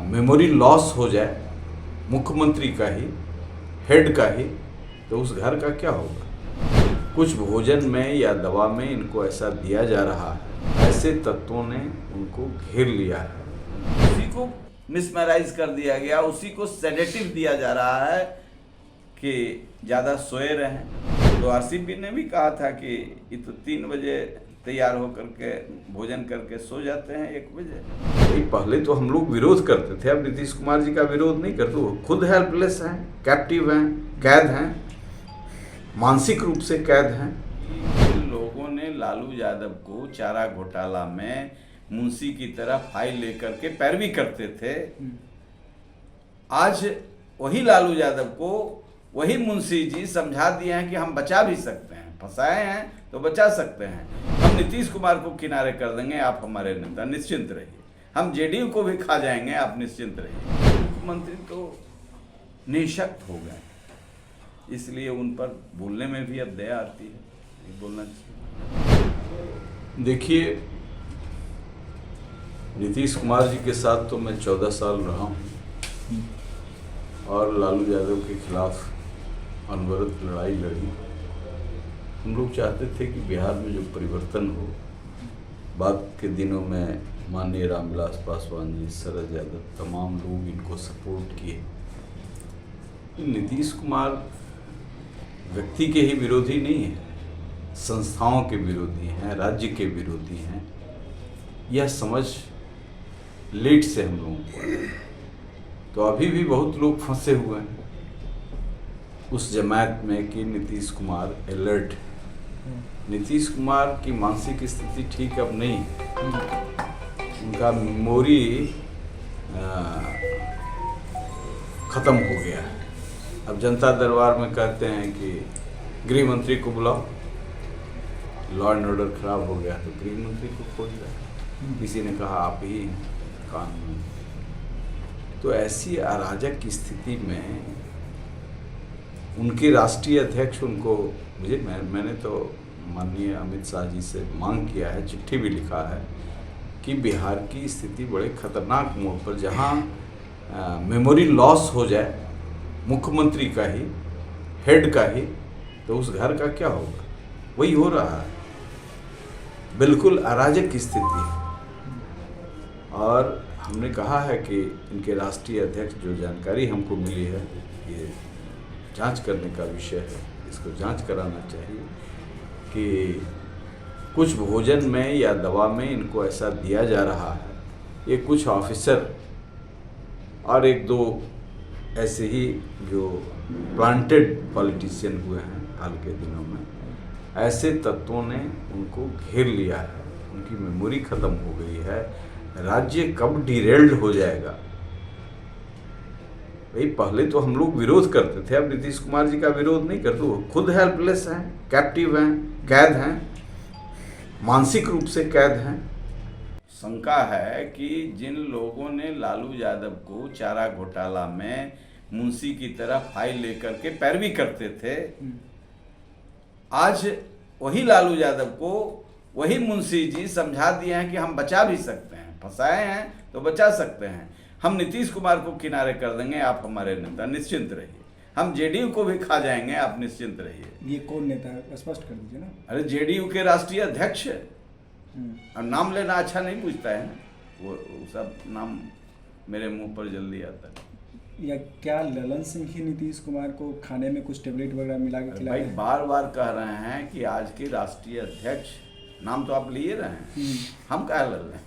Memory loss हो जाए मुख्यमंत्री का ही, हेड का ही, तो उस घर का क्या होगा। कुछ भोजन में या दवा में इनको ऐसा दिया जा रहा है, ऐसे तत्वों ने उनको घेर लिया है। उसी को मिसमैराइज कर दिया गया, उसी को सेडेटिव दिया जा रहा है कि ज़्यादा सोए रहें। तो आरसीपी ने भी कहा था कि ये तो 3 बजे तैयार होकर के भोजन करके सो जाते हैं 1 बजे। पहले तो हम लोग विरोध करते थे, अब नीतीश कुमार जी का विरोध नहीं करते, वो खुद हेल्पलेस हैं, कैप्टिव हैं, कैद हैं, मानसिक रूप से कैद हैं। इन लोगों ने लालू यादव को चारा घोटाला में मुंशी की तरह फाइल लेकर के पैरवी करते थे। आज वही लालू यादव को वही मुंशी जी समझा दिए हैं कि हम बचा भी सकते हैं, फंसाए हैं तो बचा सकते हैं। हम नीतीश कुमार को किनारे कर देंगे, आप हमारे नेता निश्चिंत रहिए। हम जेडीयू को भी खा जाएंगे, आप निश्चिंत रहिए। मुख्यमंत्री तो निशक्त हो गए, इसलिए उन पर बोलने में भी अब दया आती है, ये बोलना चाहिए। देखिए, नीतीश कुमार जी के साथ तो मैं 14 साल रहा हूँ और लालू यादव के खिलाफ अनवरत लड़ाई लड़ी। हम लोग चाहते थे कि बिहार में जो परिवर्तन हो। बाद के दिनों में माननीय रामविलास पासवान जी, शरद यादव, तमाम लोग इनको सपोर्ट किए। नीतीश कुमार व्यक्ति के ही विरोधी नहीं है, संस्थाओं के विरोधी हैं, राज्य के विरोधी हैं। यह समझ लेट से हम लोगों को, तो अभी भी बहुत लोग फंसे हुए हैं उस जमात में कि नीतीश कुमार अलर्ट। नीतीश कुमार की मानसिक स्थिति ठीक अब नहीं, उनका मेमोरी ख़त्म हो गया है। अब जनता दरबार में कहते हैं कि गृह मंत्री को बुलाओ, लॉ एंड ऑर्डर खराब हो गया तो गृह मंत्री को खोज रहा। किसी ने कहा आप ही कानून। तो ऐसी अराजक की स्थिति में उनके राष्ट्रीय अध्यक्ष उनको मैंने तो माननीय अमित शाह जी से मांग किया है, चिट्ठी भी लिखा है कि बिहार की स्थिति बड़े खतरनाक मोड़ पर, जहां मेमोरी लॉस हो जाए मुख्यमंत्री का ही, हेड का ही, तो उस घर का क्या होगा। वही हो रहा है, बिल्कुल अराजक की स्थिति है। और हमने कहा है कि इनके राष्ट्रीय अध्यक्ष, जो जानकारी हमको मिली है, ये जांच करने का विषय है, इसको जांच कराना चाहिए कि कुछ भोजन में या दवा में इनको ऐसा दिया जा रहा है। ये कुछ ऑफिसर और 1-2 ऐसे ही जो प्लांटेड पॉलिटिशियन हुए हैं हाल के दिनों में, ऐसे तत्वों ने उनको घेर लिया है। उनकी मेमोरी ख़त्म हो गई है। राज्य कब डिरेल्ड हो जाएगा। भाई, पहले तो हम लोग विरोध करते थे, अब नीतीश कुमार जी का विरोध नहीं करते, वो खुद हेल्पलेस हैं, कैप्टिव हैं, कैद हैं, मानसिक रूप से कैद हैं। शंका है कि जिन लोगों ने लालू यादव को चारा घोटाला में मुंशी की तरह फाइल लेकर के पैरवी करते थे, आज वही लालू यादव को वही मुंशी जी समझा दिए हैं कि हम बचा भी सकते हैं, फंसाए हैं तो बचा सकते हैं। हम नीतीश कुमार को किनारे कर देंगे, आप हमारे नेता निश्चिंत रहिए। हम जेडीयू को भी खा जाएंगे, आप निश्चिंत रहिए। ये कौन नेता है, स्पष्ट कर दीजिए ना। अरे, जेडीयू के राष्ट्रीय अध्यक्ष है, और नाम लेना अच्छा नहीं पूछता है ना, वो सब नाम मेरे मुंह पर जल्दी आता है। या क्या ललन सिंह ही नीतीश कुमार को खाने में कुछ टेबलेट वगैरह मिला के खिलाया? भाई, बार बार कह रहे हैं कि आज के राष्ट्रीय अध्यक्ष, नाम तो आप लिए रहे हैं, हम कह रहे हैं,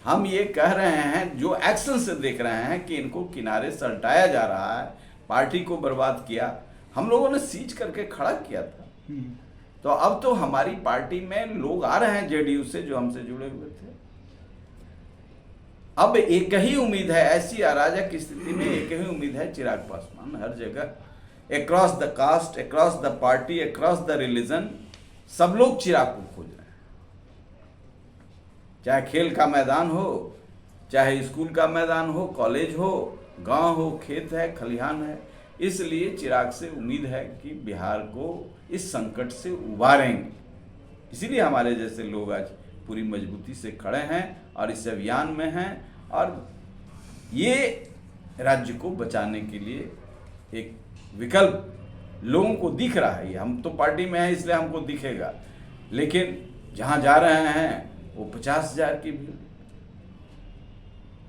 हम ये कह रहे हैं, जो एक्शन से देख रहे हैं कि इनको किनारे सलटाया जा रहा है, पार्टी को बर्बाद किया। हम लोगों ने सीज करके खड़ा किया था, तो अब तो हमारी पार्टी में लोग आ रहे हैं जेडीयू से, जो हमसे जुड़े हुए थे। अब एक ही उम्मीद है, ऐसी अराजक की स्थिति में एक ही उम्मीद है, चिराग पासवान हर जगह, across the caste, across the party, across the religion, सब लोग चिराग को खोज रहे हैं। चाहे खेल का मैदान हो, चाहे स्कूल का मैदान हो, कॉलेज हो, गांव हो, खेत है, खलिहान है। इसलिए चिराग से उम्मीद है कि बिहार को इस संकट से उबारेंगे। इसीलिए हमारे जैसे लोग आज पूरी मजबूती से खड़े हैं और इस अभियान में हैं, और ये राज्य को बचाने के लिए एक विकल्प लोगों को दिख रहा है। हम तो पार्टी में हैं इसलिए हमको दिखेगा, लेकिन जहाँ जा रहे हैं वो 50,000 की भीड़,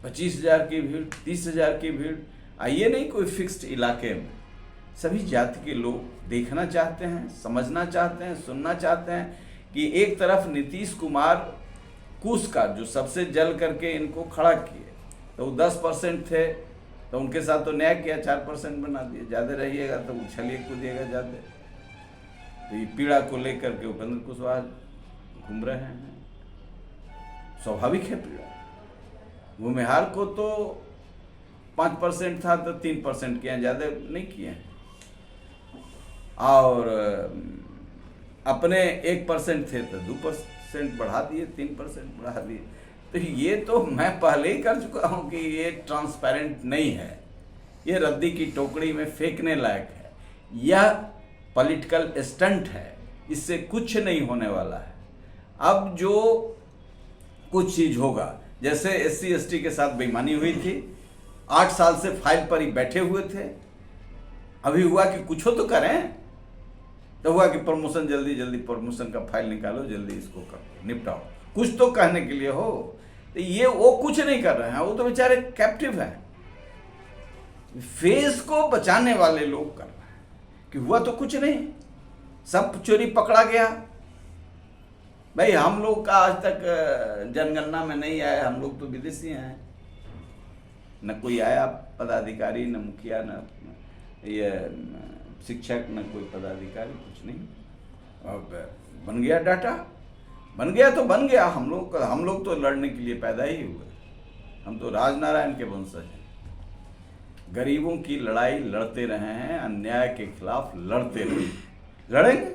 25,000 की भीड़, 30,000 की भीड़। आइए नहीं कोई फिक्स्ड इलाके में, सभी जाति के लोग देखना चाहते हैं, समझना चाहते हैं, सुनना चाहते हैं कि एक तरफ नीतीश कुमार कूस का जो सबसे जल करके इनको खड़ा किए, तो वो 10% थे तो उनके साथ तो न्याय किया, 4% बना दिए। ज़्यादा रहिएगा तो उछलिए कूदिएगा ज़्यादा। तो ये पीड़ा को लेकर के उपेंद्र कुशवाहा घूम रहे हैं, स्वाभाविक है पीड़ा। भूमिहार को तो 5% था तो 3% किए, ज़्यादा नहीं किए हैं। और अपने 1% थे तो 2% बढ़ा दिए, 3% बढ़ा दिए। तो ये तो मैं पहले ही कर चुका हूँ कि ये ट्रांसपेरेंट नहीं है, ये रद्दी की टोकरी में फेंकने लायक है, यह पॉलिटिकल स्टंट है, इससे कुछ नहीं होने वाला है। अब जो कुछ चीज़ होगा, जैसे SC ST के साथ बेईमानी हुई थी, 8 साल से फाइल पर ही बैठे हुए थे, अभी हुआ कि कुछ तो करें, तो हुआ कि प्रमोशन जल्दी जल्दी प्रमोशन का फाइल निकालो, जल्दी इसको करो, निपटाओ, कुछ तो कहने के लिए हो। तो ये वो कुछ नहीं कर रहे हैं, वो तो बेचारे कैप्टिव हैं। फेस को बचाने वाले लोग कर रहे हैं कि हुआ तो कुछ नहीं, सब चोरी पकड़ा गया। भाई हम लोग का आज तक जनगणना में नहीं आया, हम लोग तो विदेशी हैं, न कोई आया पदाधिकारी, न मुखिया, न ये शिक्षक, न कोई पदाधिकारी, कुछ नहीं। अब बन गया डाटा, बन गया तो बन गया। हम लोग तो लड़ने के लिए पैदा ही हुए, हम तो राजनारायण के वंशज हैं। गरीबों की लड़ाई लड़ते रहे हैं, अन्याय के खिलाफ लड़ते रहे, लड़ेंगे।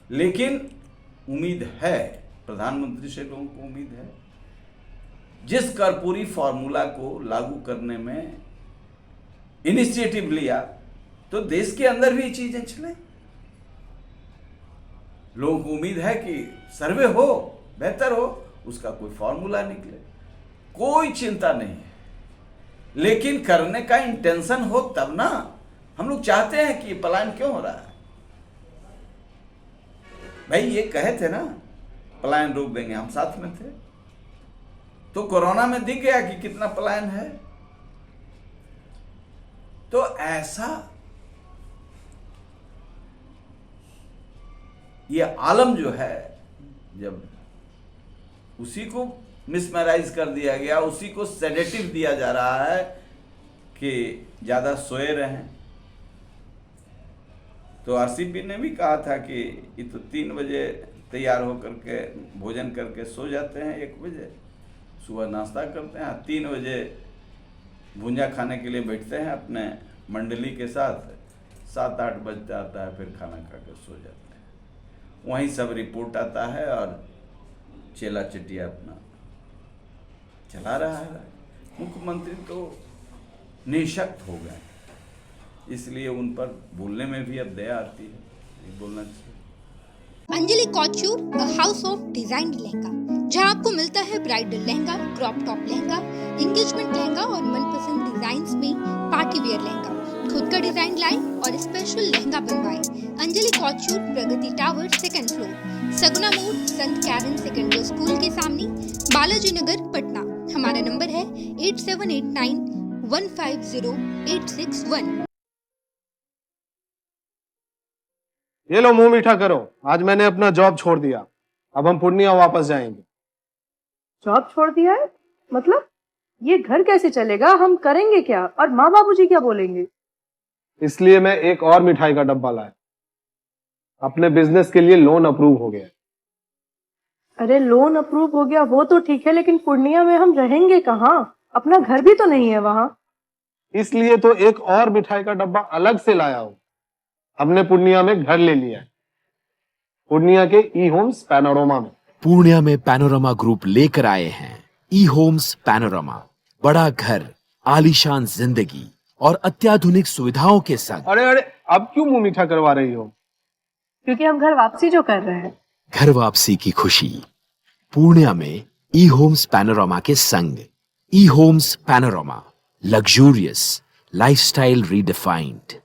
लेकिन उम्मीद है, प्रधानमंत्री से लोगों को उम्मीद है, जिस कर्पूरी फॉर्मूला को लागू करने में इनिशिएटिव लिया तो देश के अंदर भी चीजें चले। लोगों को उम्मीद है कि सर्वे हो, बेहतर हो, उसका कोई फॉर्मूला निकले, कोई चिंता नहीं है। लेकिन करने का इंटेंशन हो तब ना। हम लोग चाहते हैं कि पलायन क्यों हो रहा है। भाई ये कहे थे ना पलायन रोक देंगे, हम साथ में थे, तो कोरोना में दिख गया कि कितना पलायन है। तो ऐसा ये आलम जो है, जब उसी को मिसमैराइज कर दिया गया, उसी को सेडेटिव दिया जा रहा है कि ज़्यादा सोए रहें। तो RCP ने भी कहा था कि ये तो 3 बजे तैयार होकर के भोजन करके सो जाते हैं, 1 बजे सुबह नाश्ता करते हैं, 3 बजे भुंजा खाने के लिए बैठते हैं अपने मंडली के साथ, 7-8 बजते आता है, फिर खाना खा के सो जाते हैं। वहीं सब रिपोर्ट आता है और चेला चटिया अपना चला रहा है। मुख्यमंत्री तो निशक्त हो गए, इसलिए उन पर बोलने में भी अब दया आती है, नहीं बोलना चाहिए। Anjali couture, a house of design lehenga, जहां आपको मिलता है bridal lehenga, crop top lehenga, engagement lehenga और मनपसंद डिजाइन्स में पार्टी वेयर लहंगा। खुद का डिजाइन लाएं और स्पेशल लहंगा बनवाएं। अंजलि कॉचूर, प्रगति टावर, 2nd फ्लोर, सगुना मोड़, संत कैरन सेकेंडरी स्कूल के सामने, बालाजी नगर, पटना। हमारा नंबर है 8789150861। ये लो मुंह मीठा करो, आज मैंने अपना जॉब छोड़ दिया, अब हम पूर्णिया वापस जाएंगे। जॉब छोड़ दिया है? मतलब ये घर कैसे चलेगा? हम करेंगे क्या? और माँ बाबूजी क्या बोलेंगे? इसलिए मैं एक और मिठाई का डब्बा लाया, अपने बिजनेस के लिए लोन अप्रूव हो गया। अरे लोन अप्रूव हो गया वो तो ठीक है, लेकिन पूर्णिया में हम रहेंगे कहाँ? अपना घर भी तो नहीं है वहाँ। इसलिए तो एक और मिठाई का डब्बा अलग से लाया हूँ। हमने पूर्णिया में घर ले लिया है, पूर्णिया के ई होम्स पैनोरमा में। पूर्णिया में पैनोरमा ग्रुप लेकर आए हैं ई होम्स पैनोरमा, बड़ा घर, आलीशान जिंदगी और अत्याधुनिक सुविधाओं के संग। अरे अरे अब क्यों मुंह मीठा करवा रही हो? क्योंकि हम घर वापसी जो कर रहे हैं। घर वापसी की खुशी पूर्णिया में ई होम्स पैनोरमा के संग। E-Homes Panorama. Luxurious. Lifestyle redefined.